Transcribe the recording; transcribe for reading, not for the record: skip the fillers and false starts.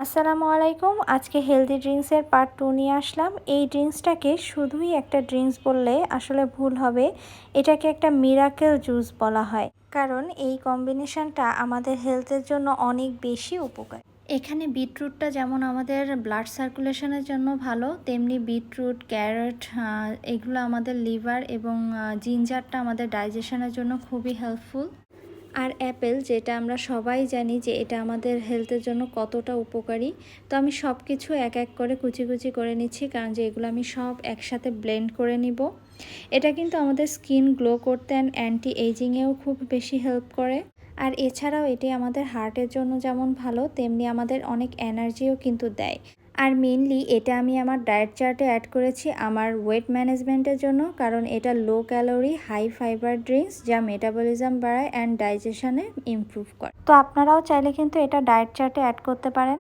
আসসালামু আলাইকুম। আজকে হেলদি ড্রিঙ্কসের পার্ট 2 নিয়ে আসলাম। এই ড্রিঙ্কসটাকে শুধুই একটা ড্রিঙ্কস বললে আসলে ভুল হবে। এটাকে একটা মিরাকেল জুস বলা হয়, কারণ এই কম্বিনেশনটা আমাদের হেলথের জন্য অনেক বেশি উপকার। এখানে বিটরুটটা যেমন আমাদের ব্লাড সার্কুলেশনের জন্য ভালো, তেমনি বিটরুট, ক্যারট এগুলো আমাদের লিভার এবং জিঞ্জারটা আমাদের ডাইজেশনের জন্য খুবই হেল্পফুল। আর অ্যাপেল, যেটা আমরা সবাই জানি যে এটা আমাদের হেলথের জন্য কতটা উপকারী। তো আমি সব কিছু এক এক করে কুচি কুচি করে নিচ্ছি, কারণ যে এগুলো আমি সব একসাথে ব্লেন্ড করে নিব। এটা কিন্তু আমাদের স্কিন গ্লো করতে অ্যান্ড অ্যান্টি এইজিংয়েও খুব বেশি হেল্প করে। আর এছাড়াও এটি আমাদের হার্টের জন্য যেমন ভালো, তেমনি আমাদের অনেক এনার্জিও কিন্তু দেয়। আর মেনলি এটা আমি আমার ডায়েট চার্টে অ্যাড করেছি আমার ওয়েট ম্যানেজমেন্টের জন্য, কারণ এটা low calorie high fibre drinks যা মেটাবলিজম বাড়ায় অ্যান্ড ডাইজেশনে ইমপ্রুভ করে। তো আপনারাও চাইলে কিন্তু এটা ডায়েট চার্টে অ্যাড করতে পারেন।